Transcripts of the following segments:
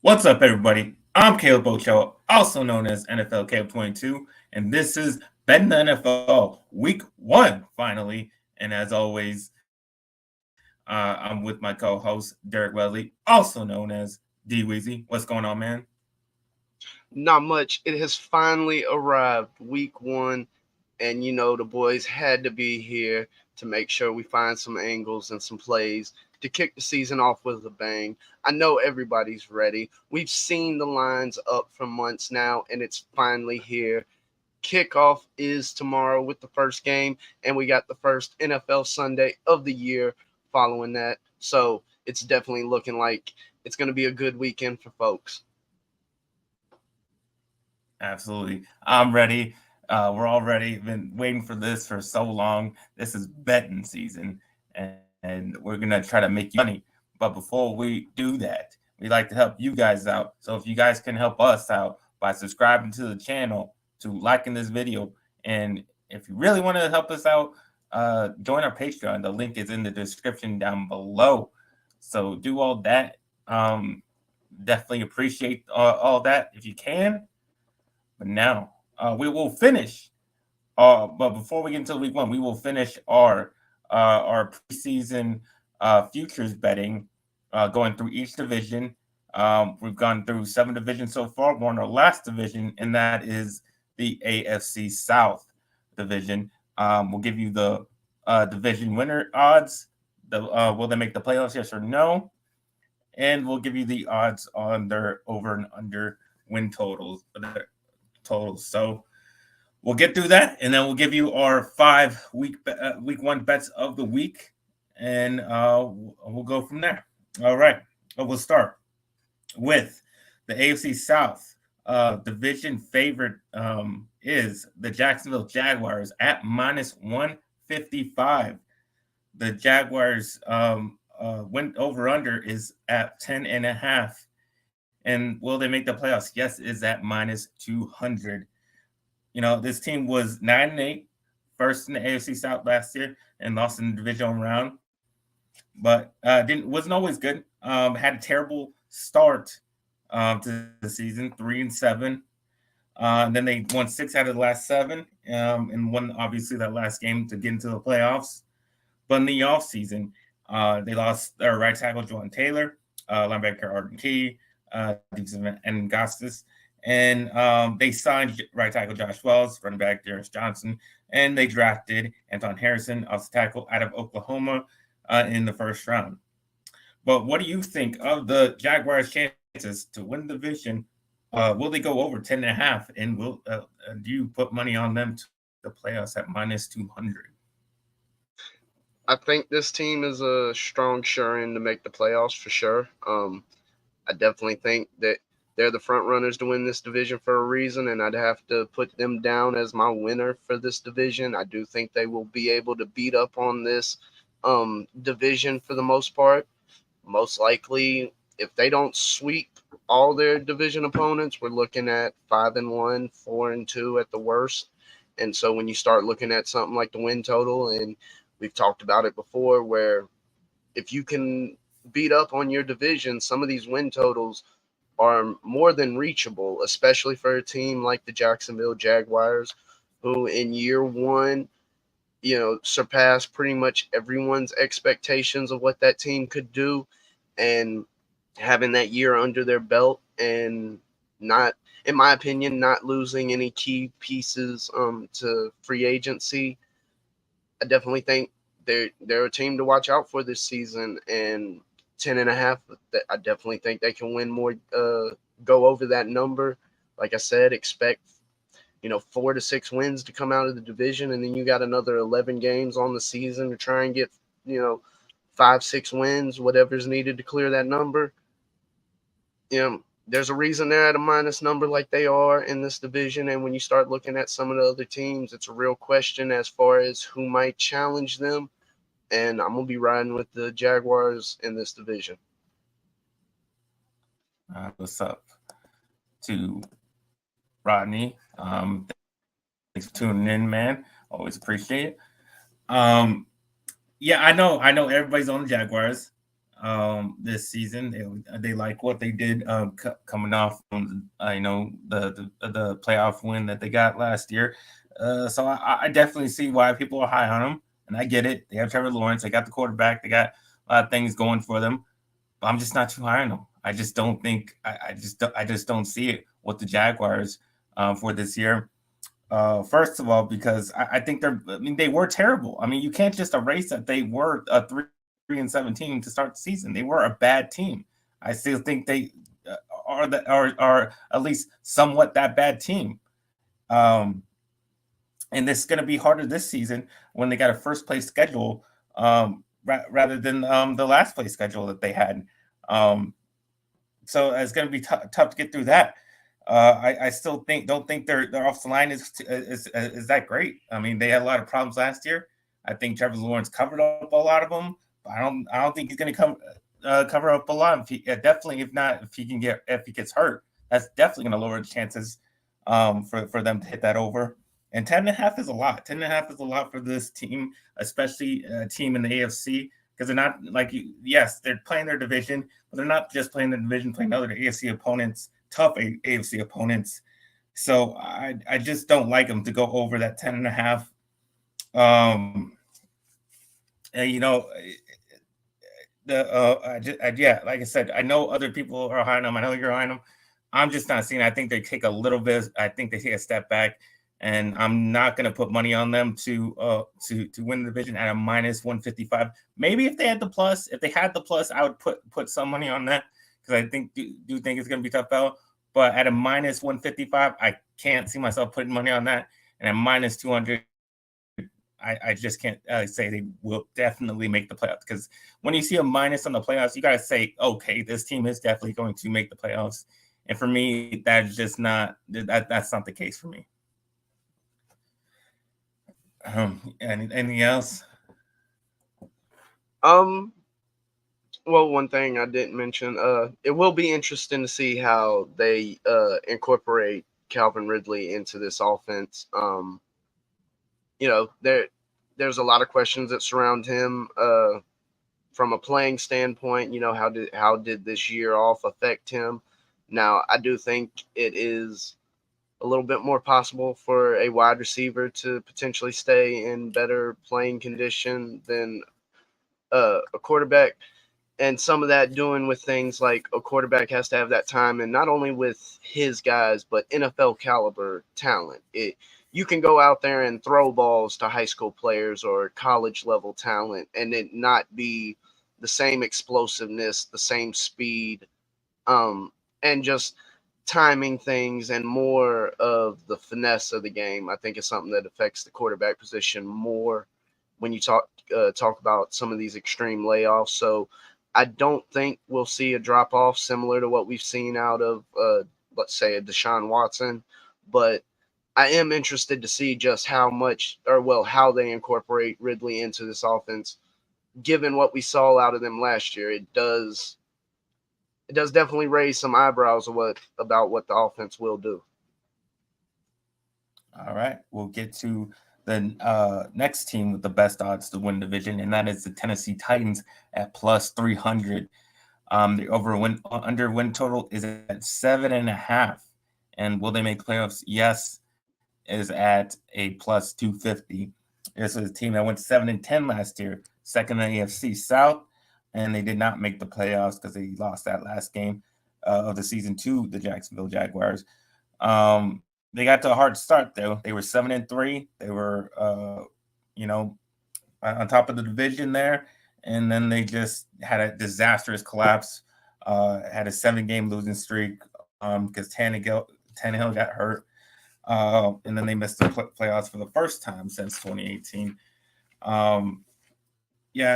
What's up, everybody? I'm Caleb Ochoa, also known as NFL Caleb 22, and this is Betting the NFL Week 1, finally. And as always, I'm with my co-host, Derek Wesley, also known as DWeezy. What's going on, man? Not much. It has finally arrived, week one, and the boys had to be here to make sure we find some angles and some plays to kick the season off with a bang. I know everybody's ready. We've seen the lines up for months now, and it's finally here. Kickoff is tomorrow with the first game, and we got the first NFL Sunday of the year following that. So it's definitely looking like it's going to be a good weekend for folks. Absolutely. I'm ready. We're all ready. Been waiting for this for so long. This is betting season, and we're going to try to make you money. But before we do that, we like to help you guys out. So if you guys can help us out by subscribing to the channel, to liking this video, and if you really want to help us out, join our Patreon. The link is in the description down below. So do all that. Definitely appreciate all that if you can. But now we will finish. But before we get into week one, we will finish our preseason futures betting, going through each division. We've gone through 7 divisions so far. We're on our last division, and that is the AFC South division. We'll give you the division winner odds. Will they make the playoffs? Yes or no? And we'll give you the odds on their over and under win totals. So we'll get through that, and then we'll give you our 5 week 1 bets of the week, and we'll go from there. All right, we'll start with the AFC South. Division favorite is the Jacksonville Jaguars at -155. The Jaguars went over under is at 10.5. And will they make the playoffs? Yes, is at -200. This team was 9-8, first in the AFC South last year, and lost in the divisional round. But didn't wasn't always good. Had a terrible start to the season, 3-7. And then they won 6 out of the last 7, and won obviously that last game to get into the playoffs. But in the offseason, they lost their right tackle Jordan Taylor, linebacker Arden Key, and Gostis. And they signed right tackle Josh Wells, running back Darius Johnson, and they drafted Anton Harrison, offensive tackle out of Oklahoma, in the first round. But what do you think of the Jaguars' chances to win the division? Will they go over 10.5? And do you put money on them to the playoffs at -200? I think this team is a strong showing to make the playoffs for sure. I definitely think that they're the front runners to win this division for a reason, and I'd have to put them down as my winner for this division. I do think they will be able to beat up on this division for the most part. Most likely, if they don't sweep all their division opponents, we're looking at 5-1, 4-2 at the worst. And so when you start looking at something like the win total, and we've talked about it before, where if you can beat up on your division, some of these win totals are more than reachable, especially for a team like the Jacksonville Jaguars, who in year one, surpassed pretty much everyone's expectations of what that team could do. And having that year under their belt and not, in my opinion, not losing any key pieces to free agency, I definitely think they're a team to watch out for this season. And 10.5, I definitely think they can win more, go over that number. Like I said, expect 4 to 6 wins to come out of the division, and then you got another 11 games on the season to try and get 5-6 wins, whatever's needed to clear that number. There's a reason they're at a minus number like they are in this division. And when you start looking at some of the other teams, it's a real question as far as who might challenge them. And I'm going to be riding with the Jaguars in this division. What's up to Rodney? Thanks for tuning in, man. Always appreciate it. Yeah, I know everybody's on the Jaguars. this season. They like what they did coming off from the playoff win that they got last year. So I definitely see why people are high on them, and I get it. They have Trevor Lawrence. They got the quarterback. They got a lot of things going for them. But I'm just not too high on them. I just don't think. I just don't see it with the Jaguars for this year. First of all, because I think they're. I mean, they were terrible. I mean, you can't just erase that they were a 3-17 to start the season. They were a bad team. I still think they are at least somewhat that bad team. Um, and it's going to be harder this season when they got a first place schedule rather than the last place schedule that they had. Um, so it's going to be tough to get through that. I still don't think their offensive line is that great. I mean, they had a lot of problems last year. I think Trevor Lawrence covered up a lot of them. But I don't think he's going to cover up a lot. Definitely, if he gets hurt, that's definitely going to lower the chances for them to hit that over. And 10.5 is a lot. 10.5 is a lot for this team, especially a team in the AFC, because they're not like yes, they're playing their division, but they're not just playing the division, playing other AFC opponents, tough AFC opponents. So I just don't like them to go over that 10.5. And yeah, like I said, I know other people are high on them. I know you're high on them. I'm just not seeing. I think they take a little bit. I think they take a step back, and I'm not going to put money on them to win the division at a -155. Maybe if they had the plus, I would put some money on that because I do think it's going to be tough out. But at a -155, I can't see myself putting money on that. And at -200, I just can't say they will definitely make the playoffs, because when you see a minus on the playoffs, you got to say, okay, this team is definitely going to make the playoffs. And for me, that's just that's not the case for me. Anything else? Well, one thing I didn't mention, it will be interesting to see how they incorporate Calvin Ridley into this offense. There's a lot of questions that surround him from a playing standpoint. How did this year off affect him? Now, I do think it is a little bit more possible for a wide receiver to potentially stay in better playing condition than a quarterback. And some of that doing with things like a quarterback has to have that time, and not only with his guys, but NFL caliber talent. You can go out there and throw balls to high school players or college level talent and it not be the same explosiveness, the same speed, and just timing things and more of the finesse of the game. I think is something that affects the quarterback position more when you talk about some of these extreme layoffs. So I don't think we'll see a drop off similar to what we've seen out of, let's say, a Deshaun Watson, but I am interested to see just how they incorporate Ridley into this offense. Given what we saw out of them last year, it does definitely raise some eyebrows about what the offense will do. All right, we'll get to the next team with the best odds to win the division, and that is the Tennessee Titans at +300. The under win total is at 7.5. And will they make playoffs? Yes, is at a +250. This is a team that went 7-10 last year, second in the AFC South, and they did not make the playoffs because they lost that last game of the season to the Jacksonville Jaguars. They got to a hard start though. They were 7-3. They were, on top of the division there, and then they just had a disastrous collapse. Had a 7-game losing streak because Tannehill got hurt, and then they missed the playoffs for the first time since 2018.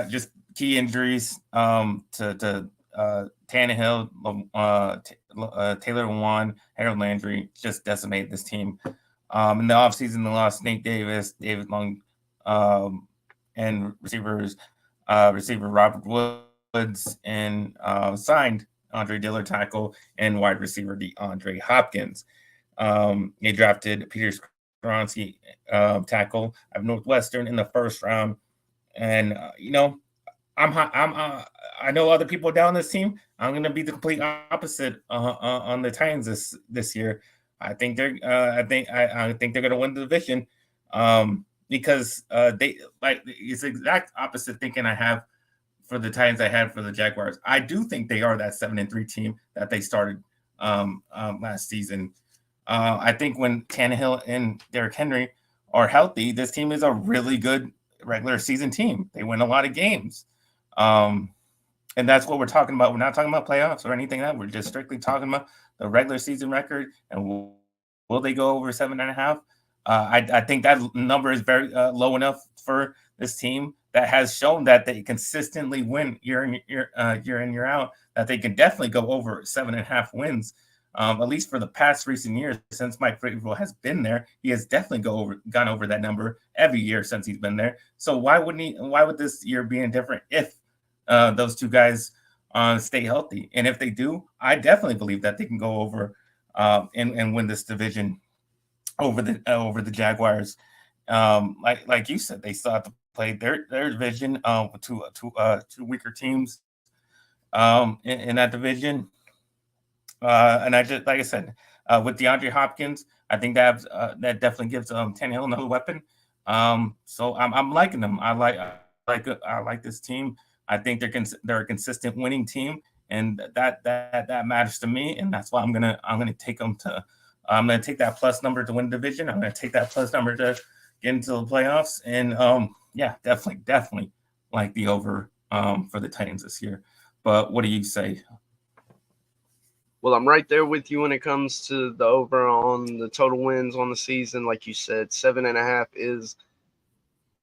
Just key injuries to Tannehill, Taylor Lewan, Harold Landry just decimated this team. In the offseason, they lost Nate Davis, David Long, and receiver Robert Woods, and signed Andre Dillard, tackle, and wide receiver DeAndre Hopkins. They drafted Peter Skoronski, tackle of Northwestern, in the first round. And, I know other people down this team. I'm going to be the complete opposite on the Titans this year. I think they're going to win the division, because they like it's the exact opposite thinking I have for the Titans I had for the Jaguars. I do think they are that 7-3 team that they started last season. I think when Tannehill and Derrick Henry are healthy, this team is a really good regular season team. They win a lot of games. And that's what we're talking about. We're not talking about playoffs or anything like that. We're just strictly talking about the regular season record and will they go over 7.5? I think that number is very low enough for this team that has shown that they consistently win year in year out. That they can definitely go over 7.5 wins, at least for the past recent years since Mike Vrabel has been there. He has definitely gone over that number every year since he's been there. So why would this year be different if those two guys stay healthy? And if they do, I definitely believe that they can go over and win this division over the Jaguars. Like you said, they still have to play their division with two weaker teams in that division. And I just like I said, with DeAndre Hopkins, I think that definitely gives Tannehill another weapon. So I'm liking them. I like this team. I think they're a consistent winning team, and that matters to me. And that's why I'm gonna take them to. I'm gonna take that plus number to win the division. I'm gonna take that plus number to get into the playoffs. And yeah, definitely like the over for the Titans this year. But what do you say? Well, I'm right there with you when it comes to the over on the total wins on the season. Like you said, 7.5 is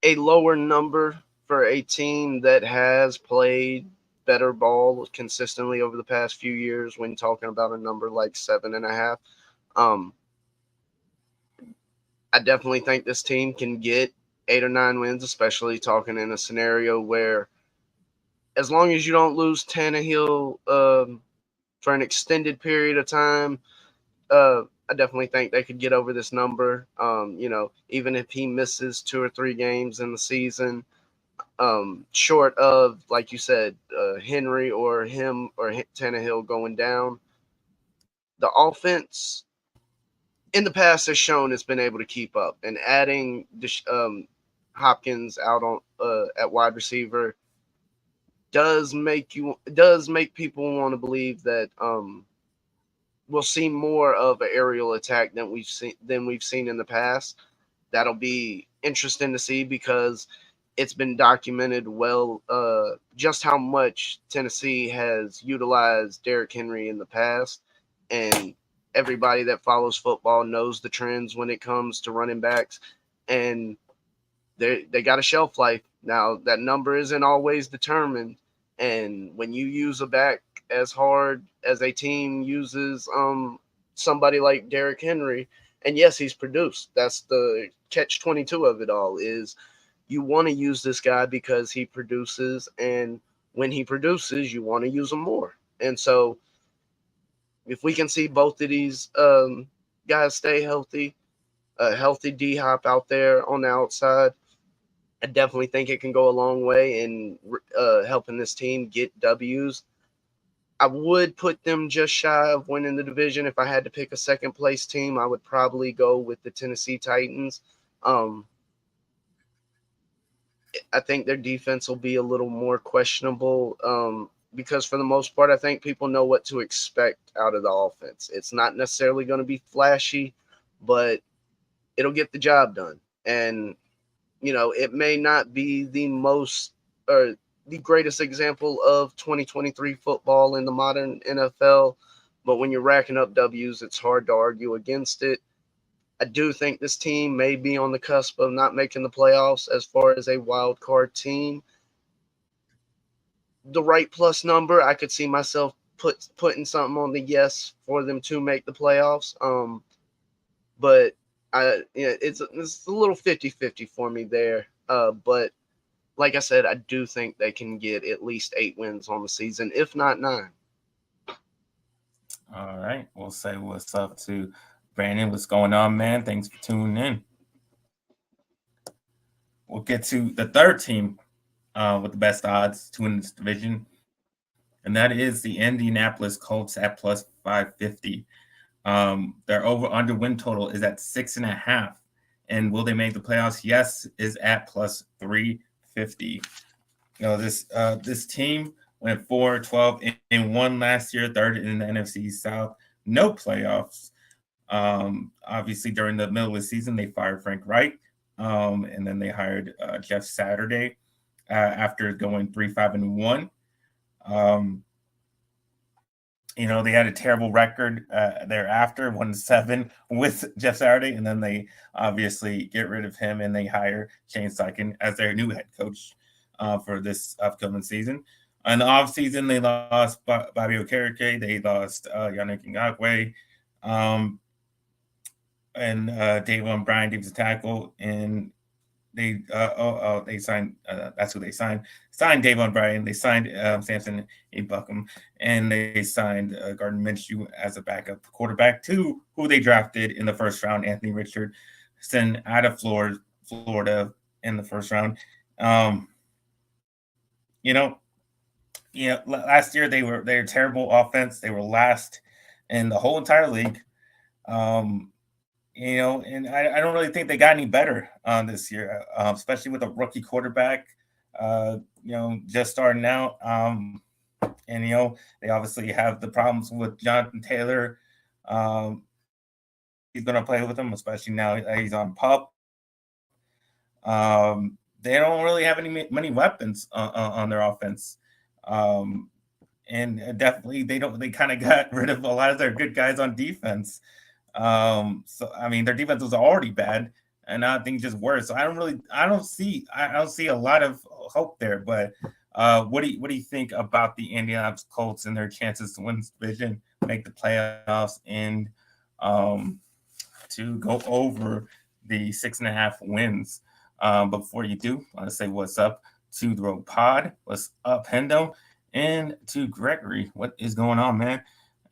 a lower number for a team that has played better ball consistently over the past few years when talking about a number like 7.5. I definitely think this team can get 8 or 9 wins, especially talking in a scenario where as long as you don't lose Tannehill for an extended period of time, I definitely think they could get over this number. Even if he misses 2 or 3 games in the season, short of, like you said, Henry or him or Tannehill going down, the offense in the past has shown it's been able to keep up. And adding Hopkins out on at wide receiver does make people want to believe that we'll see more of an aerial attack than we've seen in the past. That'll be interesting to see because it's been documented well just how much Tennessee has utilized Derrick Henry in the past, and everybody that follows football knows the trends when it comes to running backs, and they got a shelf life. Now that number isn't always determined, and when you use a back as hard as a team uses somebody like Derrick Henry, and yes, he's produced. That's the catch-22 of it all, is you want to use this guy because he produces, and when he produces, you want to use him more. And so if we can see both of these guys stay healthy, a healthy D-Hop out there on the outside, I definitely think it can go a long way in helping this team get W's. I would put them just shy of winning the division. If I had to pick a second place team, I would probably go with the Tennessee Titans. I think their defense will be a little more questionable because for the most part, I think people know what to expect out of the offense. It's not necessarily going to be flashy, but it'll get the job done. And, it may not be the most or the greatest example of 2023 football in the modern NFL, but when you're racking up W's, it's hard to argue against it. I do think this team may be on the cusp of not making the playoffs as far as a wild card team. The right plus number, I could see myself putting something on the yes for them to make the playoffs. But it's a little 50-50 for me there. But like I said, I do think they can get at least 8 wins on the season, if not 9. All right, we'll say what's up to Brandon. What's going on, man? Thanks for tuning in. We'll get to the third team with the best odds to win this division, and that is the Indianapolis Colts at plus 550. Their over/under win total is at 6.5, and will they make the playoffs? Yes, is at plus 350. This team went 4-12-1 last year, third in the NFC South, no playoffs. Obviously, during the middle of the season, they fired Frank Reich, and then they hired Jeff Saturday after going 3-5-1. Um, they had a terrible record thereafter, 1-7 with Jeff Saturday, and then they obviously get rid of him and they hire Shane Steichen as their new head coach for this upcoming season. In the offseason, they lost Bobby Okereke, they lost Yannick Ngakoue, and Davon Bryan, Davis tackle, and they signed. That's who they signed. Signed Davon Bryan. They signed Samson Buckham, and they signed Gardner Minshew as a backup quarterback to who they drafted in the first round, Anthony Richardson out of Florida in the first round. You know, last year they were terrible offense. They were last in the whole entire league. And I don't really think they got any better this year, especially with a rookie quarterback, just starting out. And they obviously have the problems with Jonathan Taylor. He's going to play with him, especially now that he's on PUP. They don't really have many weapons on their offense. And definitely they kind of got rid of a lot of their good guys on defense. So I mean, their defense was already bad, and I think just worse. So I don't see a lot of hope there. But what do you think about the Indianapolis Colts and their chances to win this division, make the playoffs, and to go over the 6.5 wins? Before you do, I want to say what's up to the Road Pod, what's up, Hendo, and to Gregory. What is going on, man?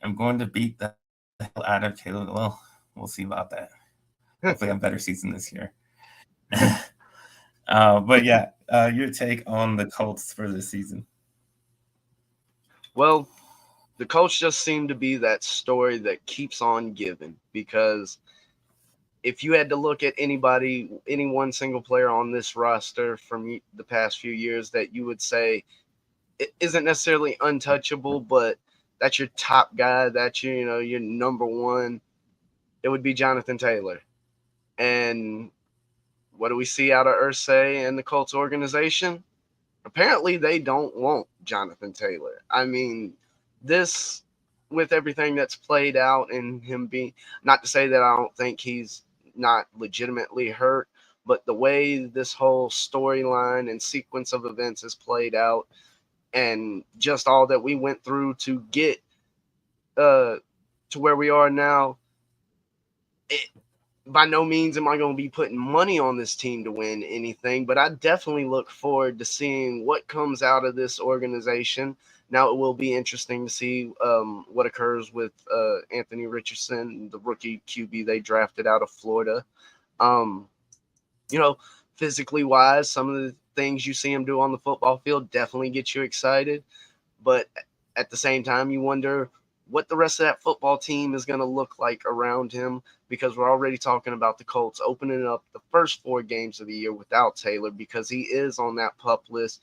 I'm going to beat the hell out of Caleb. Well, we'll see about that. Hopefully, I'm better season this year. But yeah, your take on the Colts for this season? Well, the Colts just seem to be that story that keeps on giving, because if you had to look at any one single player on this roster from the past few years that you would say it isn't necessarily untouchable, but that's your top guy, that's your number one, it would be Jonathan Taylor. And what do we see out of Irsay and the Colts organization? Apparently they don't want Jonathan Taylor. I mean, this, with everything that's played out and him being, not to say that I don't think he's not legitimately hurt, but the way this whole storyline and sequence of events has played out, and just all that we went through to get to where we are now, by no means am I going to be putting money on this team to win anything, but I definitely look forward to seeing what comes out of this organization. Now, it will be interesting to see what occurs with Anthony Richardson, the rookie QB they drafted out of Florida. Physically wise, some of the things you see him do on the football field definitely get you excited. But at the same time, you wonder what the rest of that football team is going to look like around him, because we're already talking about the Colts opening up the first 4 games of the year without Taylor, because he is on that PUP list.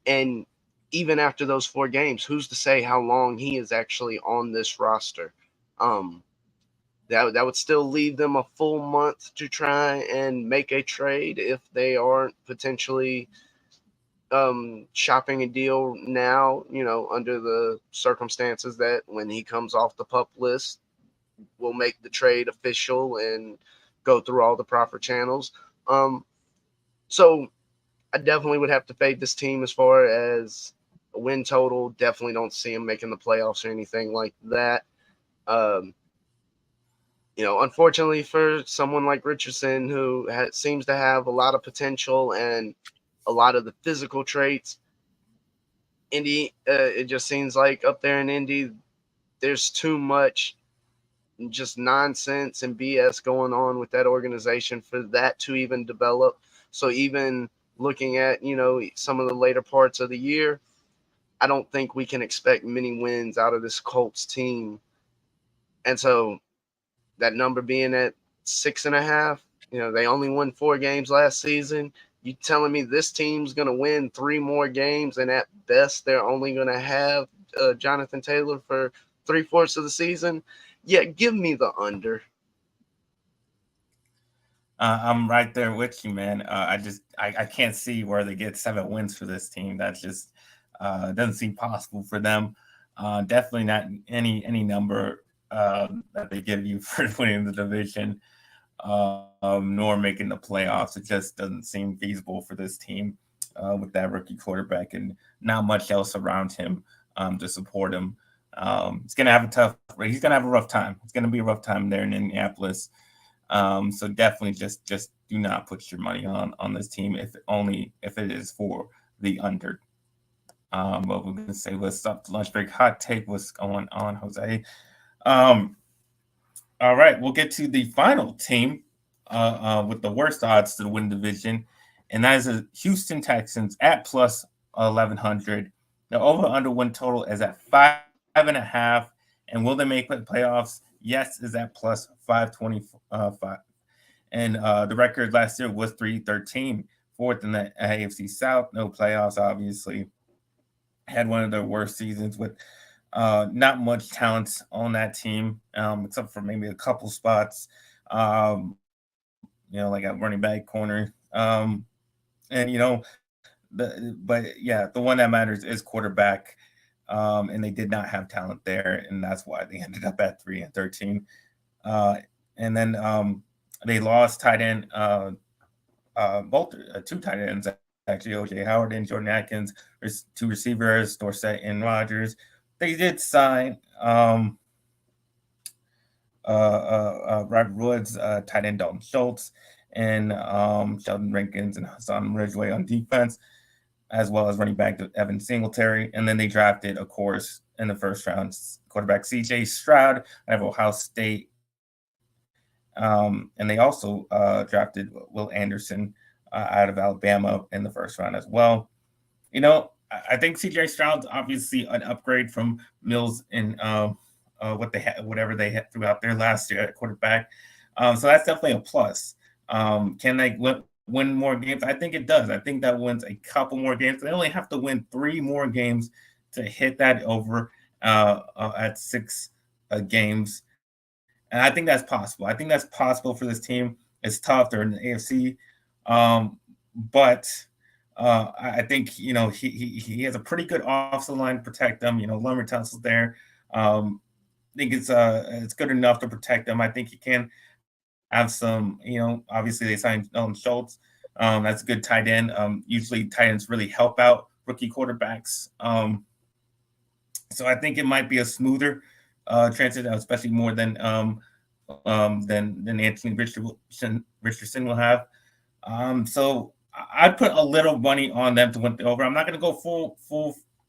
And even after those 4 games, who's to say how long he is actually on this roster? That would still leave them a full month to try and make a trade if they aren't potentially shopping a deal now, under the circumstances that when he comes off the PUP list, we'll make the trade official and go through all the proper channels. So I definitely would have to fade this team as far as a win total. Definitely don't see him making the playoffs or anything like that. Unfortunately for someone like Richardson, who seems to have a lot of potential and a lot of the physical traits, Indy, it just seems like up there in Indy, there's too much just nonsense and BS going on with that organization for that to even develop. So even looking at, some of the later parts of the year, I don't think we can expect many wins out of this Colts team. And so that number being at 6.5, they only won 4 games last season. You telling me this team's going to win 3 more games, and at best they're only going to have Jonathan Taylor for 3/4 of the season? Yeah, give me the under. I'm right there with you, man. I can't see where they get 7 wins for this team. That just doesn't seem possible for them. Definitely not any number that they give you for winning the division, nor making the playoffs. It just doesn't seem feasible for this team with that rookie quarterback and not much else around him to support him. He's gonna have a tough. He's gonna have a rough time. It's gonna be a rough time there in Indianapolis. So definitely just do not put your money on this team if it is for the under. What we're gonna say, what's up, lunch break hot take? What's going on, Jose? Um, all right, we'll get to the final team with the worst odds to win division, and that is the Houston Texans at plus 1100. The over under win total is at 5.5, and will they make the playoffs? Yes, is at plus 525. And the record last year was 3-13, fourth in the AFC South. No playoffs, obviously. Had one of their worst seasons with not much talent on that team, except for maybe a couple spots. Like a running back corner. And but yeah, the one that matters is quarterback. And they did not have talent there, and that's why they ended up at 3-13. And then they lost tight end, both 2 tight ends actually, OJ Howard and Jordan Atkins, 2 receivers, Dorsett and Rogers. They did sign Robert Woods, tight end Dalton Schultz, and Sheldon Rankins and Hassan Ridgeway on defense, as well as running back Evan Singletary. And then they drafted, of course, in the first round, quarterback CJ Stroud out of Ohio State. And they also drafted Will Anderson out of Alabama in the first round as well. I think CJ Stroud's obviously an upgrade from Mills and whatever they had throughout their last year at quarterback. So that's definitely a plus. Can they win more games? I think it does. I think that wins a couple more games. They only have to win 3 more games to hit that over at 6 games. And I think that's possible. I think that's possible for this team. It's tough. They're in the AFC. But I think, he has a pretty good offensive line to protect them. Lumber Tunsil's there. I think it's good enough to protect them. I think he can have some, obviously they signed Schultz. That's a good tight end. Usually tight ends really help out rookie quarterbacks. So I think it might be a smoother transition, especially more than Anthony Richardson will have. So I'd put a little money on them to win the over. I'm not going to go full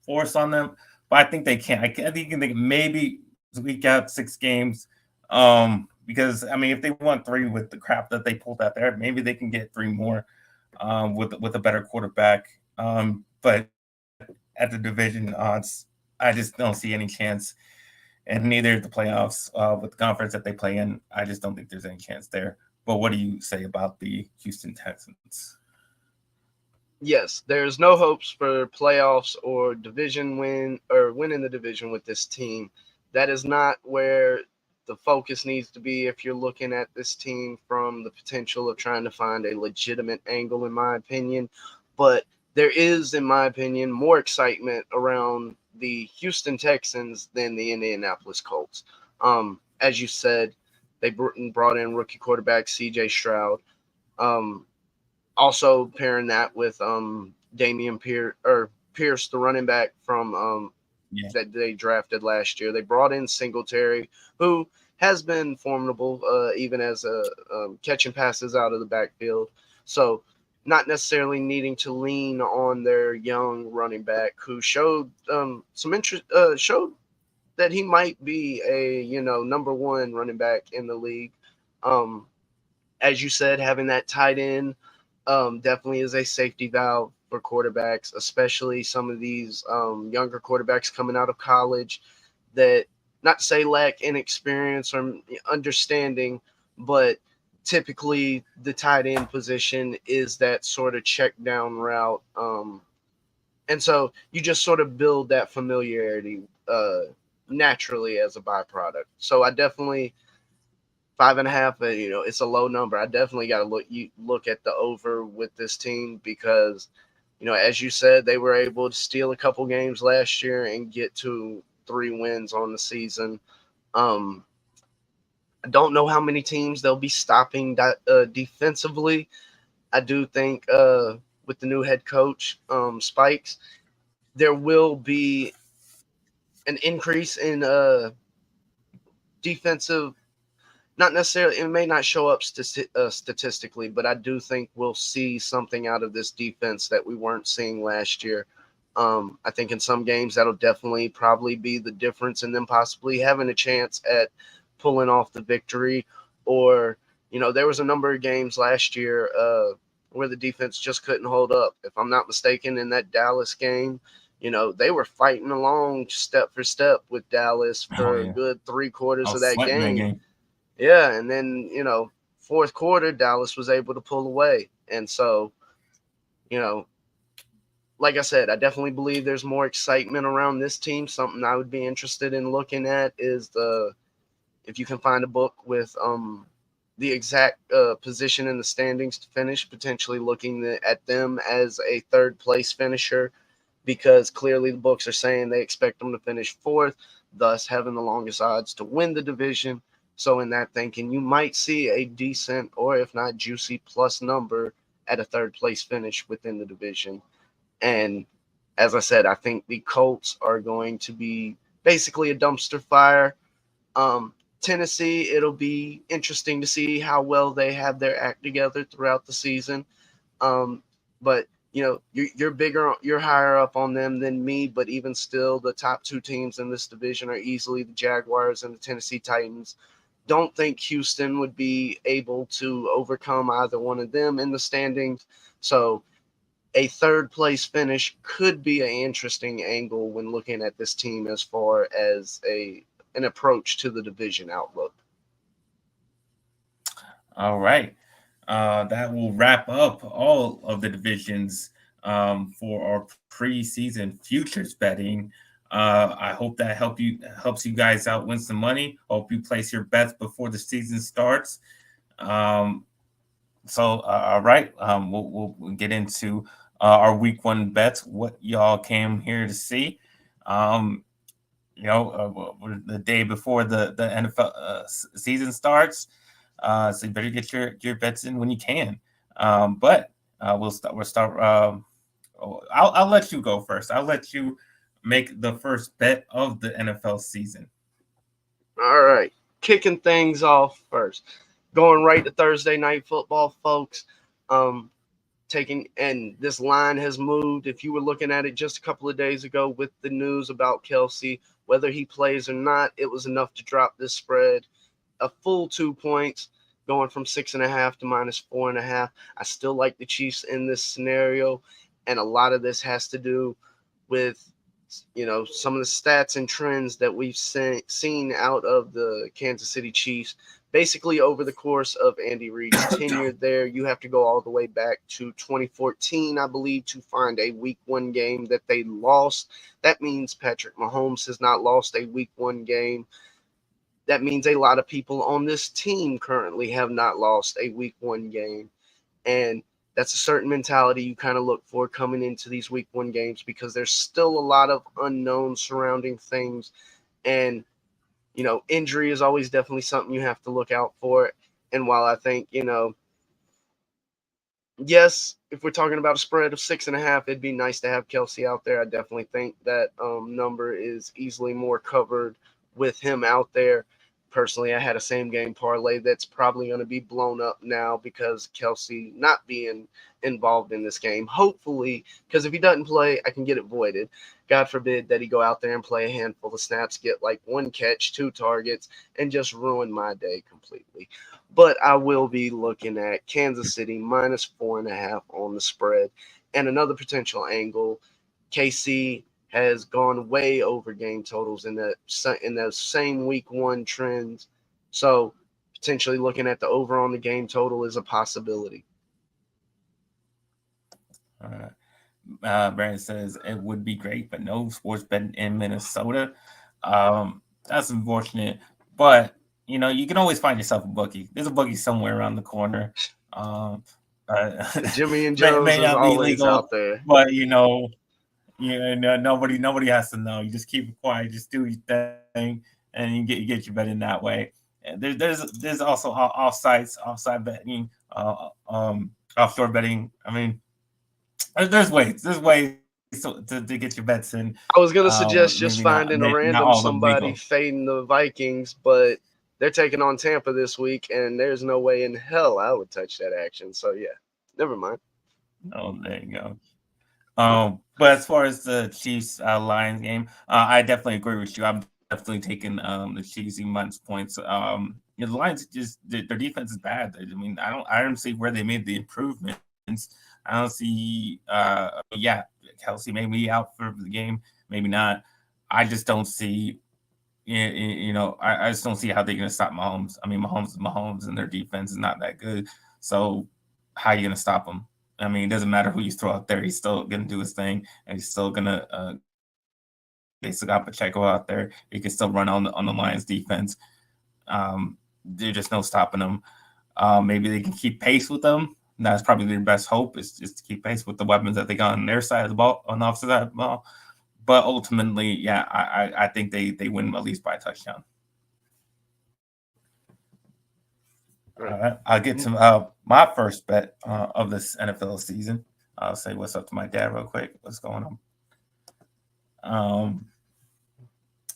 force on them, but I think they can. I think they can maybe week out 6 games. Because if they won 3 with the crap that they pulled out there, maybe they can get 3 more with a better quarterback. But at the division odds, I just don't see any chance. And neither the playoffs with the conference that they play in. I just don't think there's any chance there. But what do you say about the Houston Texans? Yes, there's no hopes for playoffs or division win or winning the division with this team. That is not where the focus needs to be if you're looking at this team from the potential of trying to find a legitimate angle, in my opinion. But there is, in my opinion, more excitement around the Houston Texans than the Indianapolis Colts. As you said, they brought in rookie quarterback CJ Stroud. Also pairing that with Damian Pierce, the running back from that they drafted last year. They brought in Singletary, who has been formidable, even as catching passes out of the backfield. So not necessarily needing to lean on their young running back, who showed some interest, showed that he might be a number 1 running back in the league. As you said, having that tight end definitely is a safety valve for quarterbacks, especially some of these younger quarterbacks coming out of college that, not to say lack inexperience or understanding, but typically the tight end position is that sort of check down route. And so you just sort of build that familiarity naturally as a byproduct. So I definitely 5.5. It's a low number. I definitely got to look at the over with this team because, as you said, they were able to steal a couple games last year and get to 3 wins on the season. I don't know how many teams they'll be stopping defensively. I do think with the new head coach, Spikes, there will be an increase in defensive. Not necessarily, it may not show up statistically, but I do think we'll see something out of this defense that we weren't seeing last year. I think in some games that'll definitely probably be the difference in them possibly having a chance at pulling off the victory. Or, there was a number of games last year where the defense just couldn't hold up. If I'm not mistaken, in that Dallas game, they were fighting along step for step with Dallas Oh for a yeah, good I three-quarters of was that sweating that game. game. Yeah, and then, fourth quarter, Dallas was able to pull away. And so, you know, like I said, I definitely believe there's more excitement around this team. Something I would be interested in looking at is if you can find a book with the exact position in the standings to finish, potentially looking at them as a third place finisher, because clearly the books are saying they expect them to finish fourth, thus having the longest odds to win the division. So in that thinking, you might see a decent, or if not juicy, plus number at a third place finish within the division. And as I said, I think the Colts are going to be basically a dumpster fire. Um, Tennessee, it'll be interesting to see how well they have their act together throughout the season. Um, but you're bigger, you're higher up on them than me. But even still, the top two teams in this division are easily the Jaguars and the Tennessee Titans. Don't think Houston would be able to overcome either one of them in the standings. So a third place finish could be an interesting angle when looking at this team as far as an approach to the division outlook. All right. That will wrap up all of the divisions for our preseason futures betting. I hope that helps you guys out win some money. Hope you place your bets before the season starts. Um, all right, we'll get into our week 1 bets. What y'all came here to see. Um, the day before the NFL season starts. So you better get your bets in when you can. But we'll start. We'll start. I'll let you go first. I'll let you make the first bet of the NFL season. All right, kicking things off first, going right to Thursday night football, folks. Um, Taking, and this line has moved. If you were looking at it just a couple of days ago with the news about Kelsey, whether he plays or not, it was enough to drop this spread a full 2 points, going from 6.5 to -4.5. I still like the Chiefs in this scenario, and a lot of this has to do with some of the stats and trends that we've seen out of the Kansas City Chiefs. Basically, over the course of Andy Reid's tenure there, you have to go all the way back to 2014, I believe, to find a Week 1 game that they lost. That means Patrick Mahomes has not lost a Week 1 game. That means a lot of people on this team currently have not lost a Week 1 game. And that's a certain mentality you kind of look for coming into these Week 1 games, because there's still a lot of unknowns surrounding things. And, injury is always definitely something you have to look out for. And while I think, yes, if we're talking about a spread of 6.5, it'd be nice to have Kelsey out there. I definitely think that number is easily more covered with him out there. Personally, I had a same game parlay that's probably going to be blown up now because Kelsey not being involved in this game. Hopefully, because if he doesn't play, I can get it voided. God forbid that he go out there and play a handful of snaps, get like one catch, 2 targets, and just ruin my day completely. But I will be looking at Kansas City minus 4.5 on the spread. And another potential angle, KC has gone way over game totals in those same week 1 trends. So potentially looking at the over on the game total is a possibility. Brandon says it would be great, but no sports betting in Minnesota. That's unfortunate, but you can always find yourself a bookie. There's a bookie somewhere around the corner. Jimmy and may, Joe's may is not be always legal, out there. but nobody has to know. You just keep it quiet, just do your thing, and you get your bet in that way. And there's also offside betting, offshore betting. I mean, there's ways to get your bets in. I was gonna suggest just Maybe not finding a not random all of them somebody legal. fading the Vikings, but they're taking on Tampa this week, and there's no way in hell I would touch that action. So yeah, never mind. Oh, there you go. But as far as the Chiefs Lions game, I definitely agree with you. I'm definitely taking the Chiefs minus points. The Lions just their defense is bad. I mean, I don't see where they made the improvements. I don't see. Yeah, Kelsey may be out for the game, maybe not. I just don't see. I just don't see how they're going to stop Mahomes. I mean, Mahomes is Mahomes, and their defense is not that good. So, how are you going to stop him? I mean, it doesn't matter who you throw out there. He's still going to do his thing, and he's still going to basically got Pacheco out there. He can still run on the Lions defense. There's just no stopping them. Maybe they can keep pace with them. That's probably their best hope is just to keep pace with the weapons that they got on their side of the ball, on the opposite side of the ball. But ultimately, yeah, I think they win at least by a touchdown. All right, I'll get to my first bet of this NFL season. I'll say what's up to my dad real quick. What's going on?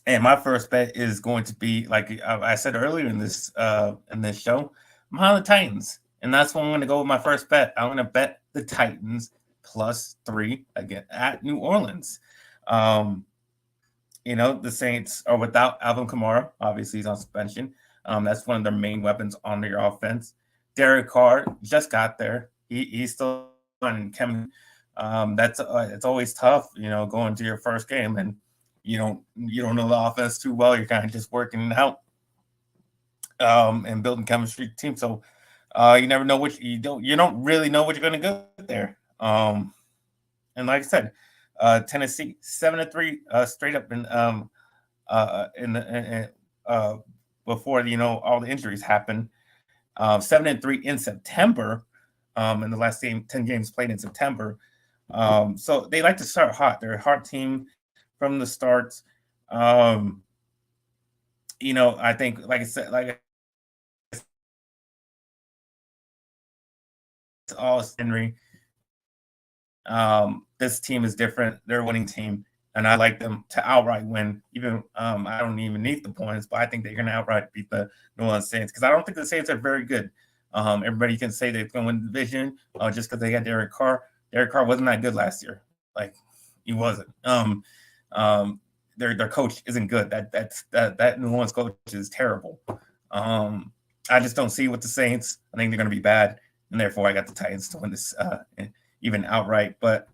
And my first bet is going to be, like I said earlier in this show, I'm on the Titans, and that's when I'm going to go with my first bet. I'm going to bet the Titans +3 again at New Orleans. The Saints are without Alvin Kamara. Obviously, he's on suspension. That's one of their main weapons on their offense. Derek Carr just got there. He's still on chemistry. It's always tough, going to your first game and you don't know the offense too well. You're kind of just working it out and building chemistry team. So you never know you don't really know what you're going to get there. And like I said, Tennessee 7-3 straight up before all the injuries happened. 7-3 in September. In the last 10 games played in September. So they like to start hot. They're a hot team from the start. I think, like I said, it's all Henry. This team is different. They're a winning team, and I like them to outright win. Even I don't even need the points, but I think they're going to outright beat the New Orleans Saints because I don't think the Saints are very good. Everybody can say they're going to win the division just because they got Derek Carr. Derek Carr wasn't that good last year. Like, he wasn't. Their coach isn't good. That New Orleans coach is terrible. I just don't see with the Saints. I think they're going to be bad, and therefore I got the Titans to win this even outright. But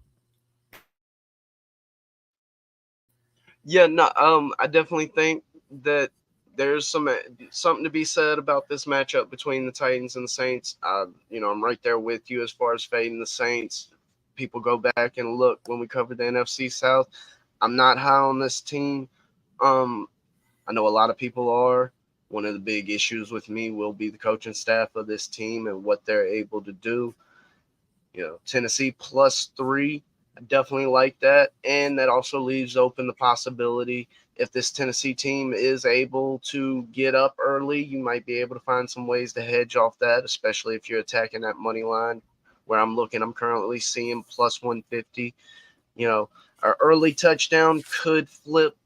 yeah, no, I definitely think that there's something to be said about this matchup between the Titans and the Saints. I'm right there with you as far as fading the Saints. People go back and look when we covered the NFC South. I'm not high on this team. I know a lot of people are. One of the big issues with me will be the coaching staff of this team and what they're able to do. Tennessee +3. I definitely like that. And that also leaves open the possibility if this Tennessee team is able to get up early, you might be able to find some ways to hedge off that, especially if you're attacking that money line where I'm currently seeing +150. Our early touchdown could flip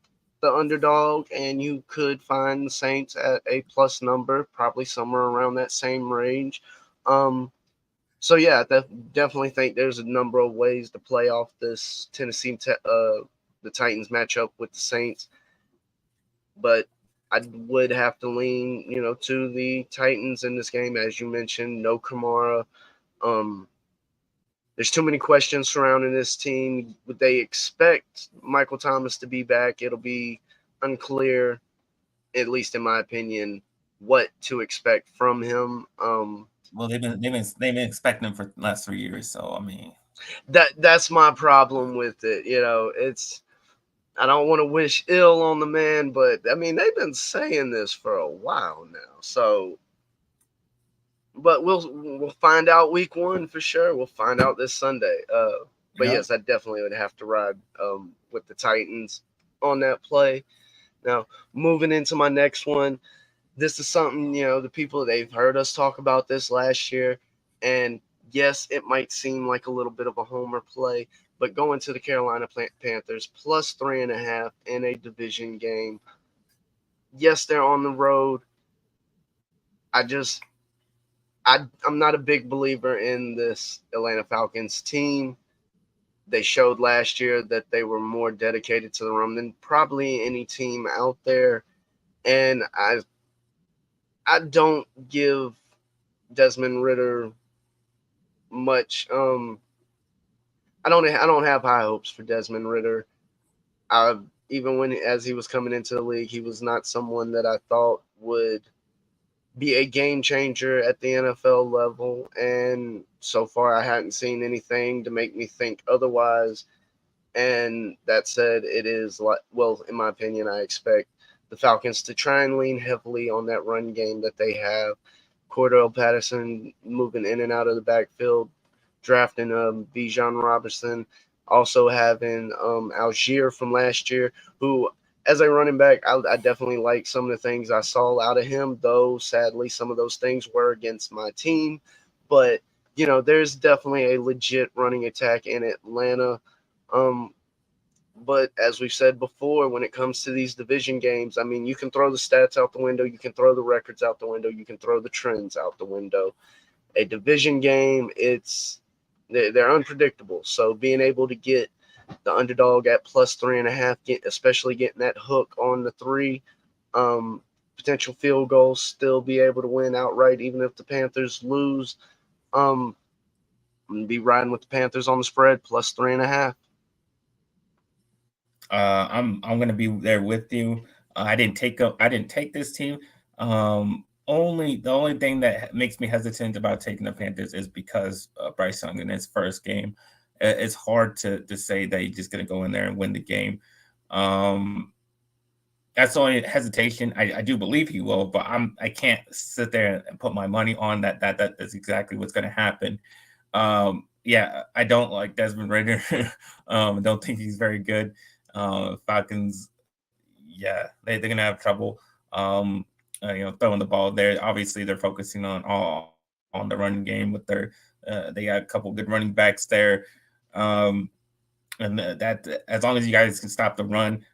the underdog, and you could find the Saints at a plus number, probably somewhere around that same range. So yeah, definitely think there's a number of ways to play off this the Titans matchup with the Saints, but I would have to lean, to the Titans in this game, as you mentioned. No Kamara. Um, there's too many questions surrounding this team. Would they expect Michael Thomas to be back? It'll be unclear, at least in my opinion, what to expect from him. Well, they've been expecting him for the last 3 years. So I mean, that's my problem with it. It's I don't want to wish ill on the man, but I mean they've been saying this for a while now. So, but we'll find out week 1 for sure. We'll find out this Sunday. But yeah. yes, I definitely would have to ride with the Titans on that play. Now, moving into my next one, this is something, the people, they've heard us talk about this last year. And yes, it might seem like a little bit of a homer play, but going to the Carolina Panthers plus 3.5 in a division game. Yes, they're on the road. I'm not a big believer in this Atlanta Falcons team. They showed last year that they were more dedicated to the run than probably any team out there. And I don't give Desmond Ridder much. I don't have high hopes for Desmond Ridder. Even when as he was coming into the league, he was not someone that I thought would be a game changer at the NFL level. And so far, I hadn't seen anything to make me think otherwise. And that said, it is in my opinion, I expect the Falcons to try and lean heavily on that run game that they have. Cordell Patterson moving in and out of the backfield, drafting Bijan Robinson, also having Algier from last year, who, as a running back, I definitely like some of the things I saw out of him, though sadly some of those things were against my team. But, there's definitely a legit running attack in Atlanta. But as we've said before, when it comes to these division games, I mean, you can throw the stats out the window, you can throw the records out the window, you can throw the trends out the window. A division game, they're unpredictable. So being able to get the underdog at plus 3.5, especially getting that hook on the 3, potential field goals, still be able to win outright, even if the Panthers lose. I'm gonna be riding with the Panthers on the spread plus 3.5. I'm gonna be there with you. I didn't take this team. The only thing that makes me hesitant about taking the Panthers is because Bryce Young in his first game. It's hard to say that he's just gonna go in there and win the game. Um, that's the only hesitation. I do believe he will, but I can't sit there and put my money on that is exactly what's gonna happen. Yeah, I don't like Desmond Ridder. I don't think he's very good. Falcons, yeah, they're gonna have trouble. Throwing the ball there. Obviously, they're focusing on the running game with they got a couple good running backs there. And that as long as you guys can stop the run,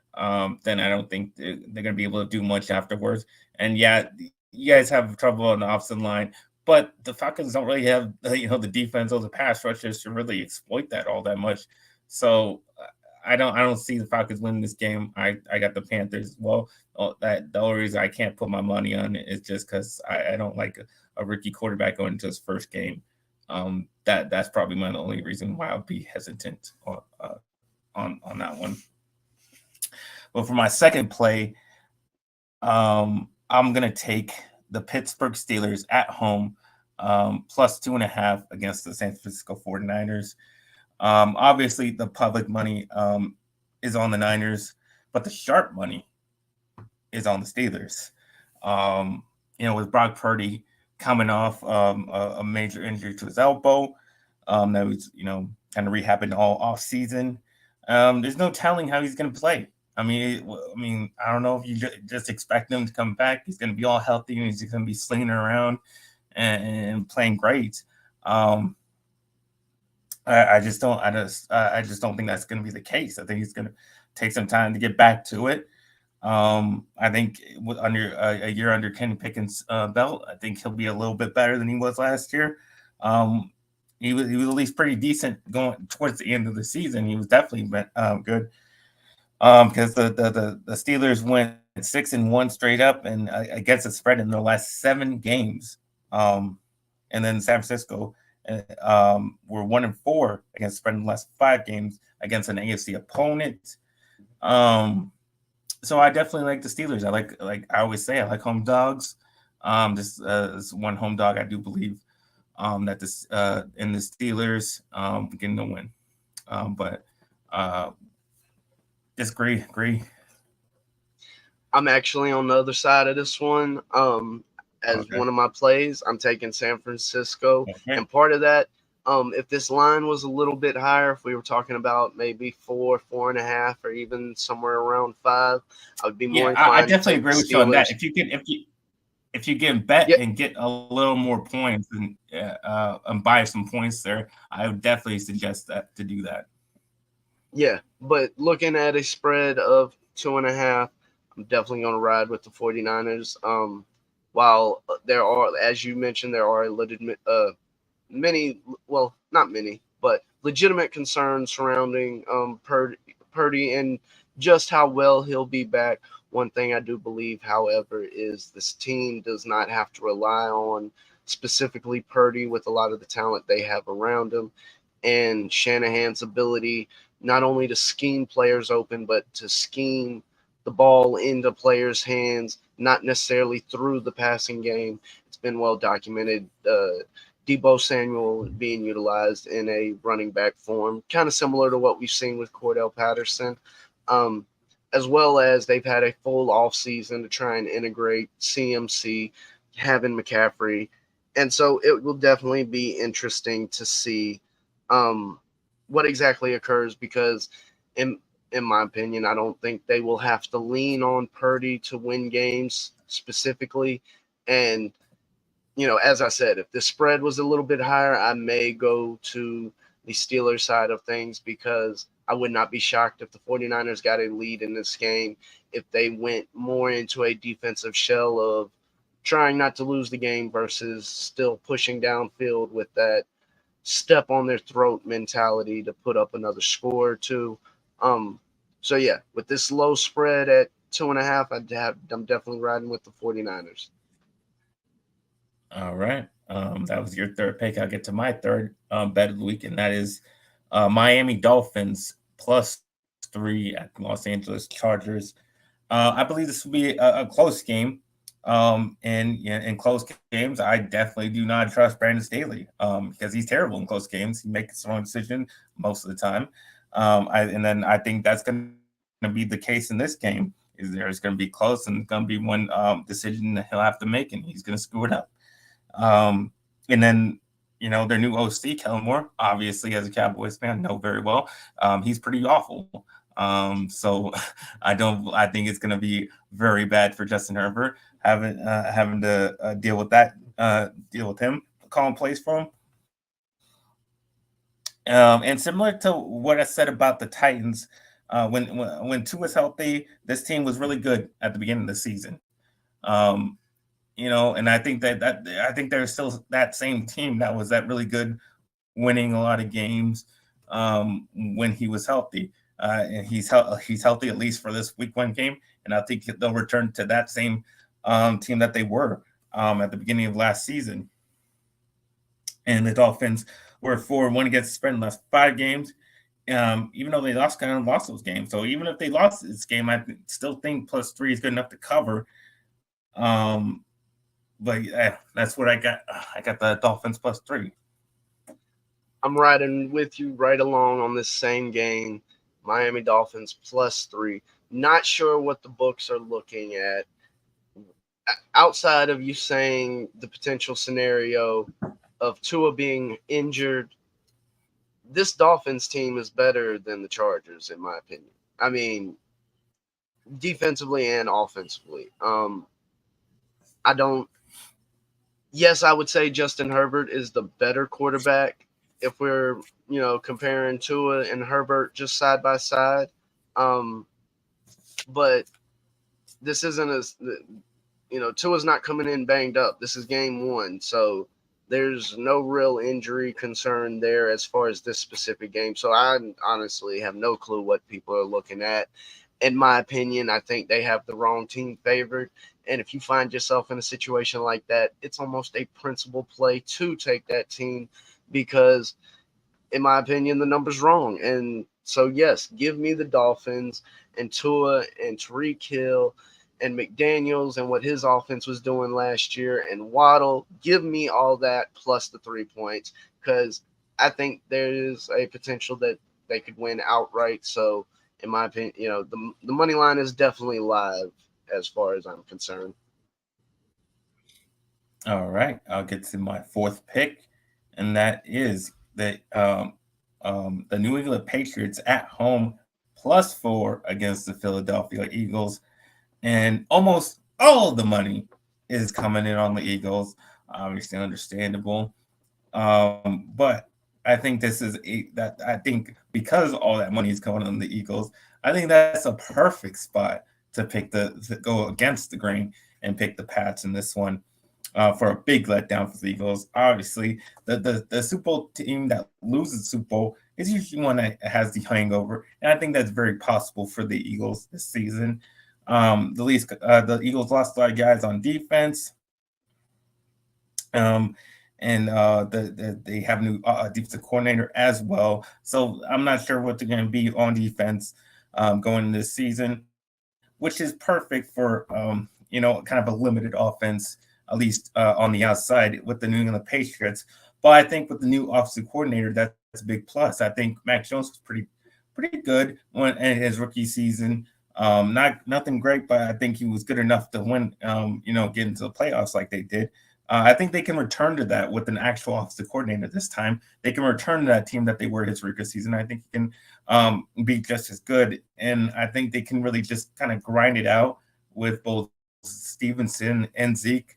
then I don't think they're going to be able to do much afterwards. And yeah, you guys have trouble on the offensive line, but the Falcons don't really have the defense or the pass rushers to really exploit that all that much. So I don't see the Falcons winning this game. I got the Panthers. Well, the only reason I can't put my money on it is just because I don't like a rookie quarterback going into his first game. That's probably my only reason why I'll be hesitant on that one. But for my second play, I'm gonna take the Pittsburgh Steelers at home, plus 2.5 against the San Francisco 49ers. Obviously, the public money is on the Niners, but the sharp money is on the Steelers. With Brock Purdy coming off a major injury to his elbow, that was kind of rehabbing all off season. There's no telling how he's going to play. I mean, I don't know if you just expect him to come back. He's going to be all healthy and he's going to be slinging around and playing great. I just don't think that's going to be the case. I think he's going to take some time to get back to it. I think under a year under Kenny Pickett's belt, I think he'll be a little bit better than he was last year. Um, he was at least pretty decent going towards the end of the season. He was definitely good. Because the Steelers went 6-1 straight up and against the spread in their last 7 games. And then San Francisco were 1-4 against spread in the last 5 games against an AFC opponent. So I definitely like the Steelers. I like I always say, I like home dogs. This one home dog I do believe that this in the Steelers getting the win. But disagree. Agree. I'm actually on the other side of this one. As Okay. one of my plays, I'm taking San Francisco, Okay. and part of that, if this line was a little bit higher, if we were talking about maybe 4.5, or even somewhere around 5, I would be more Yeah, I inclined to definitely take the agree with you on that. Steelers. If you can bet Yeah, and get a little more points and buy some points there, I would definitely suggest that to do that. yeah. But looking at a spread of 2.5, I'm definitely going to ride with the 49ers. While there are, as you mentioned, there are legitimate, many, well, not many, but legitimate concerns surrounding Purdy and just how well he'll be back. One thing I do believe, however, is this team does not have to rely on specifically Purdy with a lot of the talent they have around him, and Shanahan's ability not only to scheme players open, but to scheme the ball into players' hands, not necessarily through the passing game. It's been well documented. Debo Samuel being utilized in a running back form, kind of similar to what we've seen with Cordell Patterson, um, as well as they've had a full offseason to try and integrate CMC, having McCaffrey. And so it will definitely be interesting to see um, what exactly occurs because, in, in my opinion, I don't think they will have to lean on Purdy to win games specifically. And as I said, if the spread was a little bit higher, I may go to the Steelers side of things because I would not be shocked if the 49ers got a lead in this game, if they went more into a defensive shell of trying not to lose the game versus still pushing downfield with that step on their throat mentality to put up another score or two. Um, so yeah, with this low spread at 2.5, I'm definitely riding with the 49ers. All right. That was your third pick. I'll get to my third bet of the week, and that is Miami Dolphins +3 at the Los Angeles Chargers. I believe this will be a close game. And in close games, I definitely do not trust Brandon Staley because he's terrible in close games. He makes the wrong decision most of the time. And then I think that's going to be the case in this game. Is there's going to be close and it's going to be one decision that he'll have to make, and he's going to screw it up. And then their new OC, Kellen Moore, obviously as a Cowboys fan, know very well. He's pretty awful. So I think it's going to be very bad for Justin Herbert having to deal with that, deal with him calling plays for him. And similar to what I said about the Titans, when Tua was healthy, this team was really good at the beginning of the season. And I think I think there's still that same team that was that really good, winning a lot of games when he was healthy. And he's healthy at least for this week 1 game, and I think they'll return to that same team that they were at the beginning of last season. And the Dolphins were 4-1 against the spread in the last 5 games. Even though they kind of lost those games. So even if they lost this game, I still think +3 is good enough to cover. But yeah, that's what I got. I got the Dolphins +3. I'm riding with you right along on this same game. Miami Dolphins +3. Not sure what the books are looking at. Outside of you saying the potential scenario of Tua being injured, this Dolphins team is better than the Chargers, in my opinion. I mean, defensively and offensively. I don't. Yes, I would say Justin Herbert is the better quarterback if we're comparing Tua and Herbert just side by side. But this isn't as Tua's not coming in banged up. This is game one, so there's no real injury concern there as far as this specific game. So I honestly have no clue what people are looking at. In my opinion, I think they have the wrong team favored. And if you find yourself in a situation like that, it's almost a principal play to take that team because, in my opinion, the number's wrong. And so, yes, give me the Dolphins and Tua and Tariq Hill and McDaniels and what his offense was doing last year and Waddle. Give me all that plus the 3 points because I think there is a potential that they could win outright. So, in my opinion, the money line is definitely live as far as I'm concerned. All right, I'll get to my fourth pick, and that is the New England Patriots at home +4 against the Philadelphia Eagles, and almost all of the money is coming in on the Eagles. Obviously, understandable. But I think I think because all that money is coming on the Eagles, I think that's a perfect spot to go against the grain and pick the Pats in this one. For a big letdown for the Eagles. Obviously, the Super Bowl team that loses the Super Bowl is usually one that has the hangover, and I think that's very possible for the Eagles this season. The Eagles lost a lot of guys on defense. And they have a new defensive coordinator as well. So I'm not sure what they're going to be on defense going this season, which is perfect for kind of a limited offense, at least on the outside with the New England Patriots. But I think with the new offensive coordinator, that's a big plus. I think Mac Jones was pretty good in his rookie season. Nothing great, but I think he was good enough to win. Get into the playoffs like they did. I think they can return to that with an actual offensive coordinator this time. They can return to that team that they were his rookie season. I think he can be just as good, and I think they can really just kind of grind it out with both Stevenson and Zeke,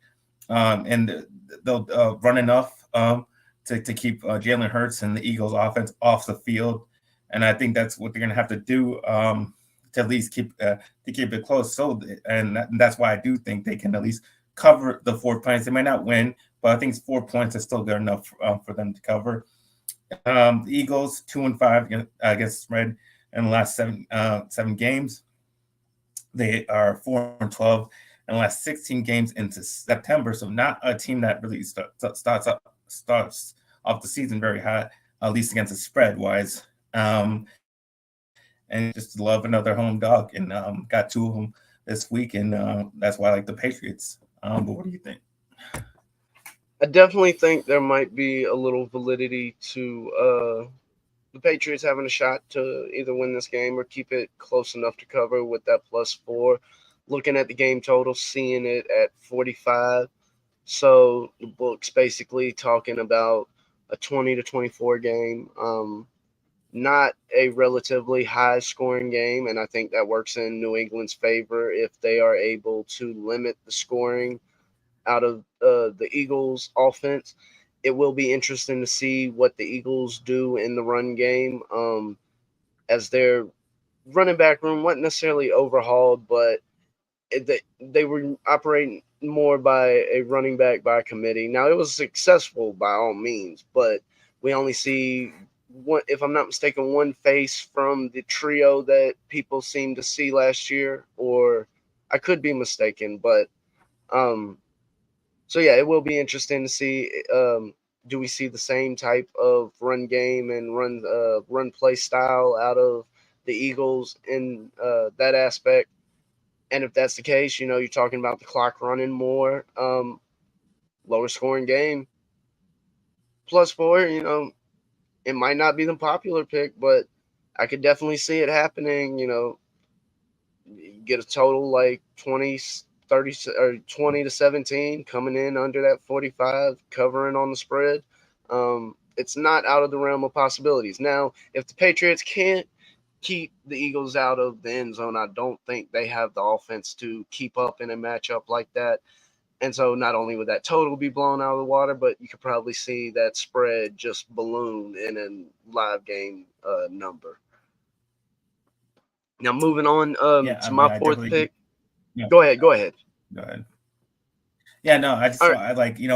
and they'll run enough to keep Jalen Hurts and the Eagles' offense off the field. And I think that's what they're going to have to do to at least keep it close. So, that's why I do think they can at least cover the 4 points. They might not win, but I think 4 points is still good enough for them to cover. The Eagles 2-5 against spread in the last seven games. They are 4-12 in the last 16 games into September. So not a team that really starts off the season very hot, at least against the spread wise. And just love another home dog, and got two of them this week, and that's why I like the Patriots. But what do you think? I definitely think there might be a little validity to the Patriots having a shot to either win this game or keep it close enough to cover with that +4. Looking at the game total, seeing it at 45. So the book's basically talking about a 20-24 game. Not a relatively high scoring game, and I think that works in New England's favor if they are able to limit the scoring out of the Eagles' offense. It will be interesting to see what the Eagles do in the run game, as their running back room wasn't necessarily overhauled, but they were operating more by a running back by committee. Now, it was successful by all means, but we only see one, if I'm not mistaken, one face from the trio that people seemed to see last year, or I could be mistaken, but so yeah, it will be interesting to see. Do we see the same type of run game and run play style out of the Eagles in that aspect? And if that's the case, you're talking about the clock running more, lower scoring game, +4. It might not be the popular pick, but I could definitely see it happening. You get a total like 20, 30, or 20-17 coming in under that 45, covering on the spread. It's not out of the realm of possibilities. Now, if the Patriots can't keep the Eagles out of the end zone, I don't think they have the offense to keep up in a matchup like that. And so not only would that total be blown out of the water, but you could probably see that spread just balloon in a live game number. Now moving on Yeah, I to mean, my I fourth definitely. pick. Yeah, Go ahead. Go ahead. go ahead. Yeah, no, I just All right. I like and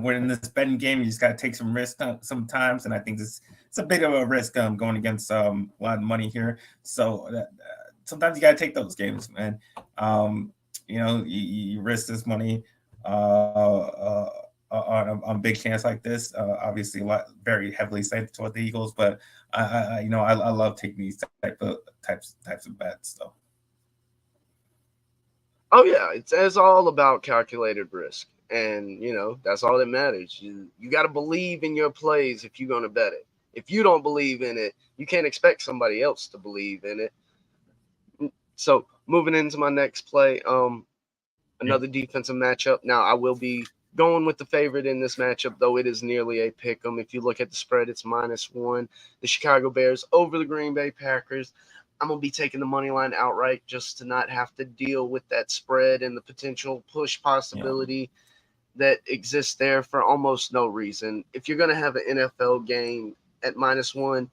we're in this betting game. You just got to take some risk sometimes, and I think it's a bit of a risk going against a lot of money here. So sometimes you got to take those games, man. You risk this money on a big chance like this. Obviously, a lot very heavily saved toward the Eagles, but I love taking these types of bets. So Oh yeah, it's all about calculated risk, and that's all that matters. You got to believe in your plays if you're gonna bet it. If you don't believe in it, you can't expect somebody else to believe in it. So moving into my next play, yeah, another defensive matchup. Now I will be going with the favorite in this matchup, though it is nearly a pick 'em. If you look at the spread, it's -1. The Chicago Bears over the Green Bay Packers. I'm gonna be taking the money line outright just to not have to deal with that spread and the potential push yeah, possibility that exists there for almost no reason. If you're gonna have an NFL game at -1,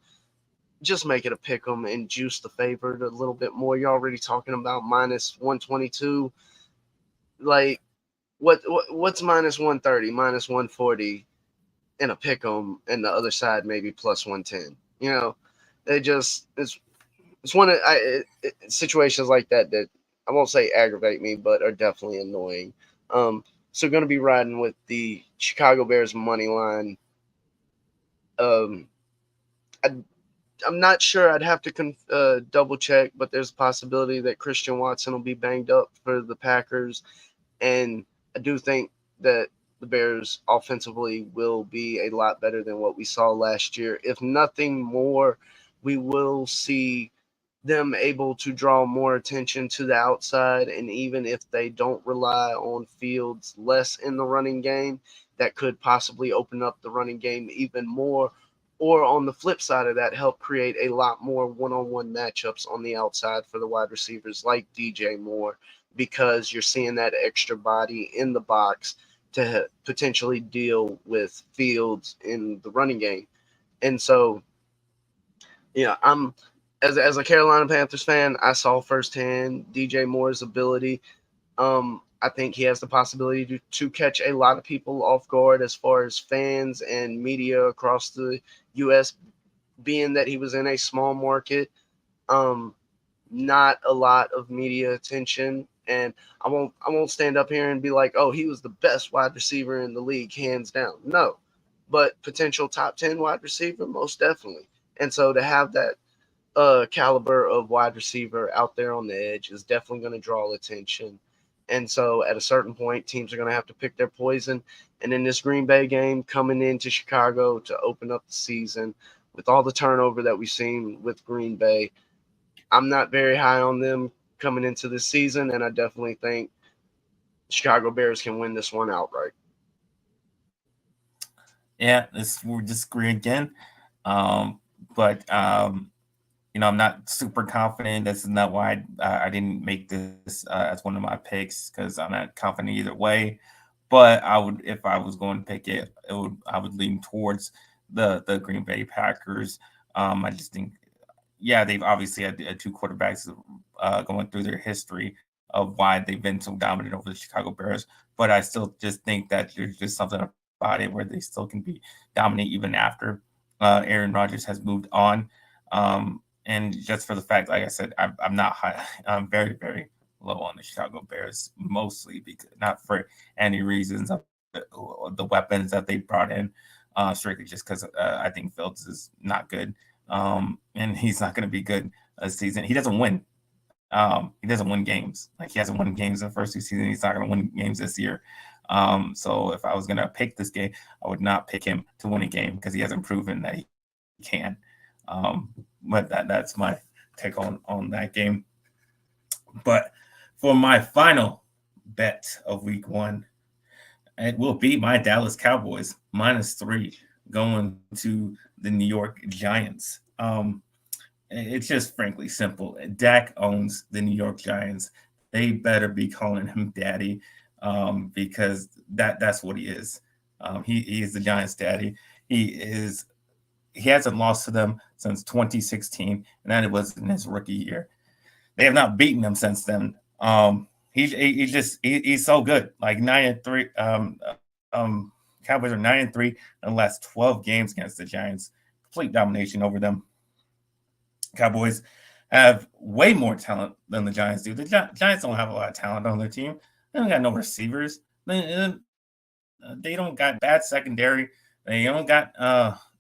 just make it a pick 'em and juice the favorite a little bit more. You're already talking about -122. Like what's -130, -140 in a pick 'em, and the other side maybe +110. They just it's one of situations like that I won't say aggravate me, but are definitely annoying. So going to be riding with the Chicago Bears money line. Um, I, I'm not sure. I'd have to double check, but there's a possibility that Christian Watson will be banged up for the Packers. And I do think that the Bears offensively will be a lot better than what we saw last year. If nothing more, we will see them able to draw more attention to the outside. And even if they don't rely on Fields less in the running game, that could possibly open up the running game even more. Or on the flip side of that, help create a lot more one-on-one matchups on the outside for the wide receivers like DJ Moore, because you're seeing that extra body in the box to potentially deal with Fields in the running game. And so, I'm as a Carolina Panthers fan, I saw firsthand DJ Moore's ability. I think he has the possibility to catch a lot of people off guard as far as fans and media across the U.S., being that he was in a small market. Um, Not a lot of media attention, and I won't stand up here and be like, oh, he was the best wide receiver in the league hands down. No, but potential top 10 wide receiver, most definitely. And so to have that caliber of wide receiver out there on the edge is definitely going to draw attention. And so at a certain point, teams are going to have to pick their poison. And in this Green Bay game coming into Chicago to open up the season, with all the turnover that we've seen with Green Bay, I'm not very high on them coming into this season, and I definitely think Chicago Bears can win this one outright. yeah. We're disagreeing again, but I'm not super confident. This is not why I didn't make this as one of my picks, because I'm not confident either way. But I would, if I was going to pick I would lean towards the Green Bay Packers. I just think, yeah, they've obviously had two quarterbacks going through their history of why they've been so dominant over the Chicago Bears. But I still just think that there's just something about it where they still can be dominant even after Aaron Rodgers has moved on. And just for the fact, like I said, I'm not high. I'm very, very low on the Chicago Bears, mostly because not for any reasons of the weapons that they brought in, strictly just because I think Fields is not good, and he's not going to be good this season. He doesn't win. He doesn't win games. Like, he hasn't won games in the first two seasons. He's not going to win games this year. So if I was going to pick this game, I would not pick him to win a game because he hasn't proven that he can. But that's my take on that game. But for my final bet of week one, it will be my Dallas Cowboys -3 going to the New York Giants. It's just frankly simple. Dak owns the New York Giants. They better be calling him daddy, because that's what he is. He is the Giants' daddy. He hasn't lost to them since 2016, and that was in his rookie year. they have not beaten them since then. He's so good. Like 9-3. Cowboys are 9-3 in the last 12 games against the Giants. Complete domination over them. Cowboys have way more talent than the Giants do. The Giants don't have a lot of talent on their team. They don't got no receivers. They don't got bad secondary. They don't got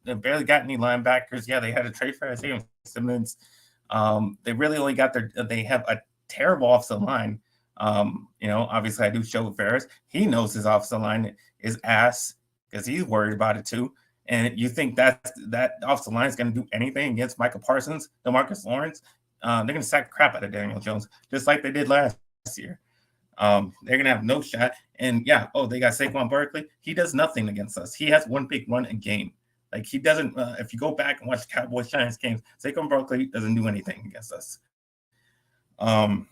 they barely got any linebackers. Yeah, they had a trade for Isaiah Simmons. They really only got they have a terrible offensive line. Obviously I do show with Ferris. He knows his offensive line is ass because he's worried about it too. And you think that offensive line is going to do anything against Michael Parsons, DeMarcus Lawrence? They're going to sack the crap out of Daniel Jones, just like they did last year. They're going to have no shot. And yeah, they got Saquon Barkley. He does nothing against us. He has one big run a game. Like he doesn't. If you go back and watch the Cowboys Giants games, Saquon Barkley doesn't do anything against us. And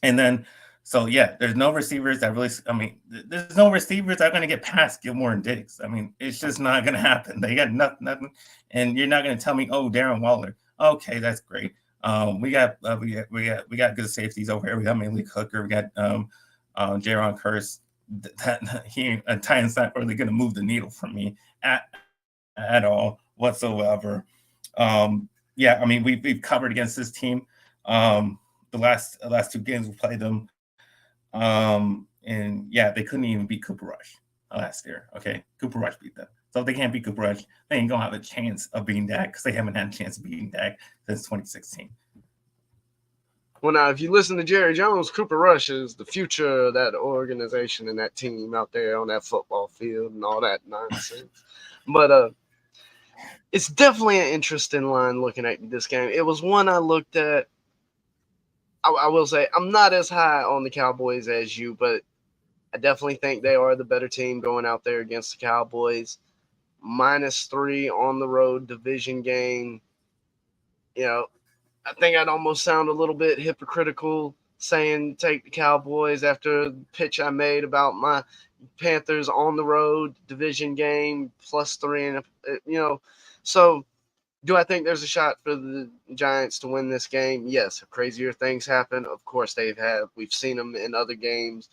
then, so yeah, there's no receivers that really. I mean, there's no receivers that are going to get past Gilmore and Diggs. I mean, it's just not going to happen. They got nothing, and you're not going to tell me, Darren Waller. Okay, that's great. We got good safeties over here. We got Malik Hooker. We got Jaron Curse. Titans not really going to move the needle for me at all whatsoever. Yeah, I mean we've covered against this team. The last two games we played them, and yeah, they couldn't even beat Cooper Rush last year. Okay, Cooper Rush beat them. So if they can't beat Cooper Rush, they ain't gonna have a chance of beating Dak because they haven't had a chance of beating Dak since 2016. Well, now, if you listen to Jerry Jones, Cooper Rush is the future of that organization and that team out there on that football field and all that nonsense. But it's definitely an interesting line looking at this game. It was one I looked at. I will say I'm not as high on the Cowboys as you, but I definitely think they are the better team going out there against the Cowboys. -3 on the road division game. I think I'd almost sound a little bit hypocritical saying take the Cowboys after the pitch I made about my Panthers on the road division game +3, and so do I think there's a shot for the Giants to win this game? Yes. Crazier things happen. Of course they have. We've seen them in other games.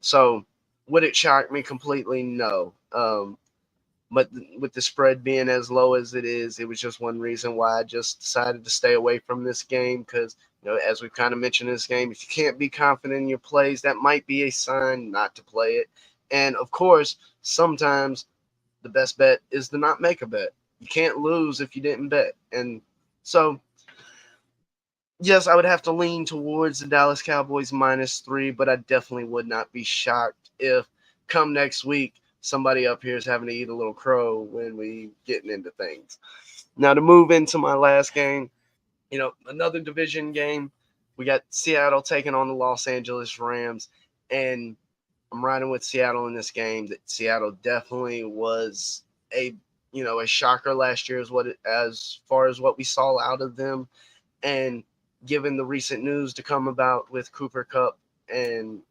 So would it shock me completely? No. But with the spread being as low as it is, it was just one reason why I just decided to stay away from this game because, as we've kind of mentioned in this game, if you can't be confident in your plays, that might be a sign not to play it. And, of course, sometimes the best bet is to not make a bet. You can't lose if you didn't bet. And so, yes, I would have to lean towards the Dallas Cowboys -3, but I definitely would not be shocked if come next week somebody up here is having to eat a little crow when we getting into things. Now, to move into my last game, another division game, we got Seattle taking on the Los Angeles Rams, and I'm riding with Seattle in this game. That Seattle definitely was a shocker last year as far as what we saw out of them, and given the recent news to come about with Cooper Kupp, and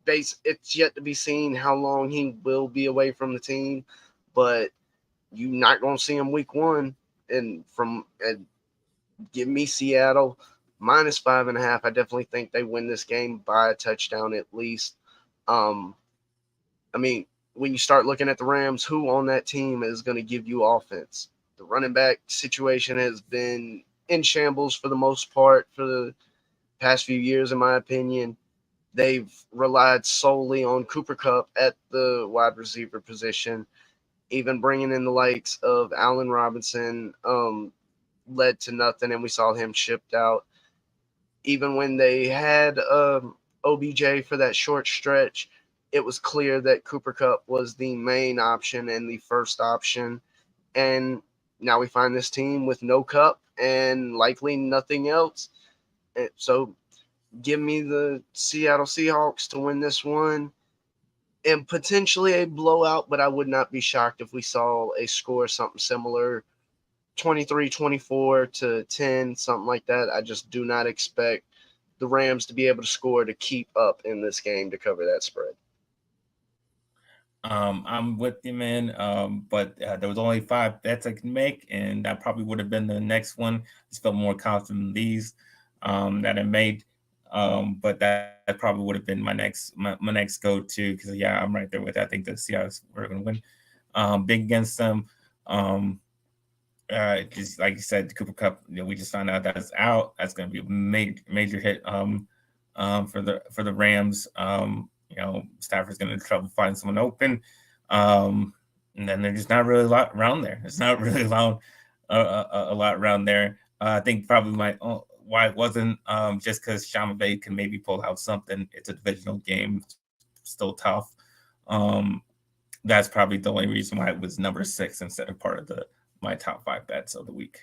it's yet to be seen how long he will be away from the team, but you're not going to see him week one. And give me Seattle -5.5. I definitely think they win this game by a touchdown at least. I mean, when you start looking at the Rams, who on that team is going to give you offense? The running back situation has been in shambles for the most part for the past few years, in my opinion. They've relied solely on Cooper Kupp at the wide receiver position. Even bringing in the likes of Allen Robinson led to nothing, and we saw him shipped out. Even when they had OBJ for that short stretch, it was clear that Cooper Kupp was the main option and the first option. And now we find this team with no Kupp and likely nothing else. And so give me the Seattle Seahawks to win this one and potentially a blowout, but I would not be shocked if we saw a score something similar, 23-24 to 10, something like that. I just do not expect the Rams to be able to score to keep up in this game to cover that spread. I'm with you, man. But there was only 5 bets I could make, and that probably would have been the next one. I just felt more confident in these that I made. But that probably would have been my next go to because yeah, I'm right there with. I think the Seahawks were going to win. Big against them. Um, just like you said, the Cooper Cup. We just found out that's out. That's going to be a major hit. For the Rams. Stafford's going to have trouble finding someone open. And then there's just not really a lot around there. It's not really a lot around there. I think probably why it wasn't just because Sean McVay can maybe pull out something. It's a divisional game, still tough. Um, that's probably the only reason why it was number 6 instead of part of my top 5 bets of the week.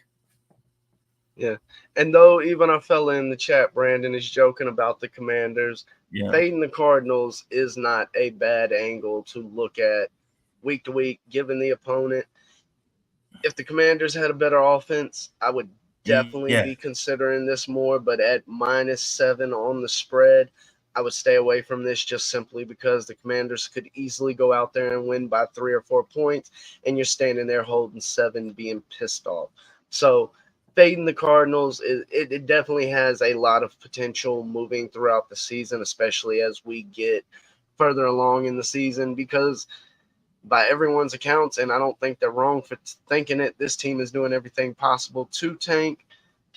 Yeah. And though even our fella in the chat, Brandon, is joking about the Commanders, Yeah. fading the Cardinals is not a bad angle to look at week to week, given the opponent. If the Commanders had a better offense, I would definitely Yeah. be considering this more. But at -7 on the spread, I would stay away from this just simply because the Commanders could easily go out there and win by 3 or 4 points, and you're standing there holding 7, being pissed off. So fading the Cardinals, it definitely has a lot of potential moving throughout the season, especially as we get further along in the season, because by everyone's accounts, and I don't think they're wrong for thinking it, this team is doing everything possible to tank,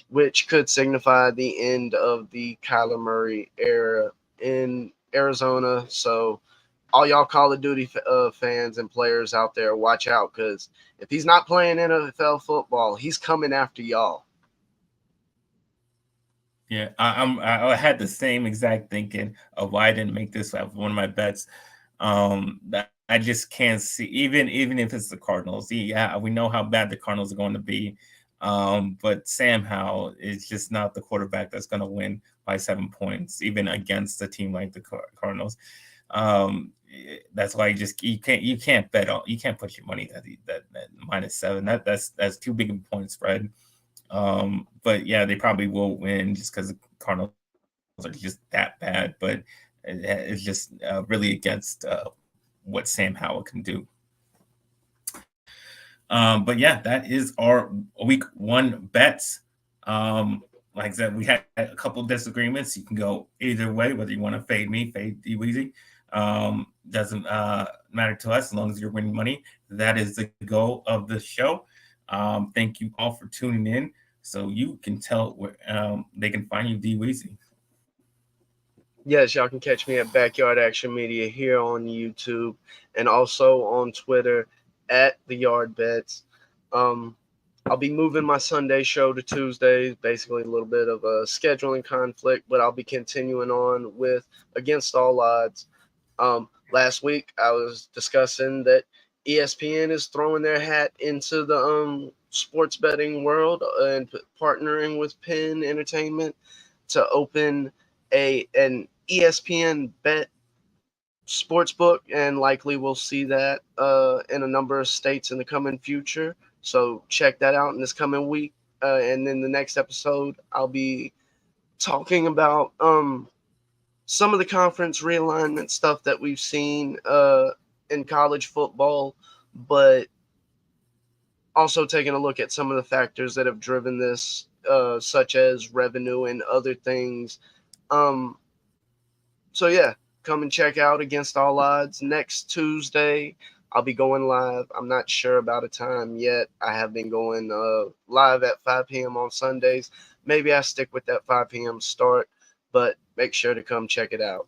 which could signify the end of the Kyler Murray era in Arizona. So all y'all Call of Duty fans and players out there, watch out, because if he's not playing NFL football, he's coming after y'all. Yeah, I had the same exact thinking of why I didn't make this one of my bets. That I just can't see, even if it's the Cardinals. Yeah, we know how bad the Cardinals are going to be. But Sam Howell is just not the quarterback that's going to win by 7 points, even against a team like the Cardinals. That's why you can't bet on, you can't put your money that -7. That's too big of a point spread. But yeah, they probably will win just because the Cardinals are just that bad. But it's just really against what Sam Howell can do. But yeah, that is our week 1 bets. Like I said, we had a couple disagreements. You can go either way, whether you want to fade me, fade DWeezy. Doesn't matter to us as long as you're winning money. That is the goal of the show. Thank you all for tuning in. So you can tell where they can find you, DWeezy. Yes, y'all can catch me at Backyard Action Media here on YouTube and also on Twitter at The Yard Bets. I'll be moving my Sunday show to Tuesdays, basically a little bit of a scheduling conflict, but I'll be continuing on with Against All Odds. Last week, I was discussing that ESPN is throwing their hat into the sports betting world and partnering with Penn Entertainment to open an ESPN bet sports book, and likely we'll see that in a number of states in the coming future. So check that out in this coming week. And then the next episode, I'll be talking about some of the conference realignment stuff that we've seen in college football, but also taking a look at some of the factors that have driven this, such as revenue and other things. So yeah, come and check out Against All Odds next Tuesday. I'll be going live. I'm not sure about a time yet. I have been going live at 5 p.m. on Sundays. Maybe I stick with that 5 p.m. start, but make sure to come check it out.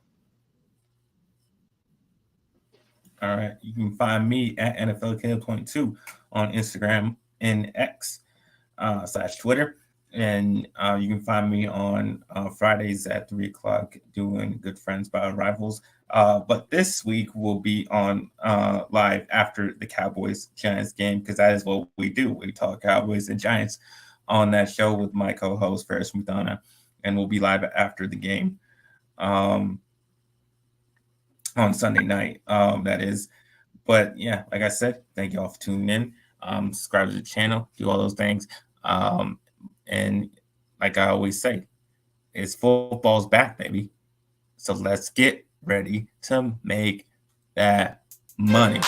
All right. You can find me at NFLKid.2 on Instagram and X / Twitter. And you can find me on Fridays at 3 o'clock doing Good Friends by Rivals. But this week we'll be on live after the Cowboys-Giants game, because that is what we do. We talk Cowboys and Giants on that show with my co-host, Ferris Mudana. And we'll be live after the game on Sunday night, that is. But yeah, like I said, thank you all for tuning in. Subscribe to the channel, do all those things. And like I always say, it's football's back, baby. So let's get ready to make that money.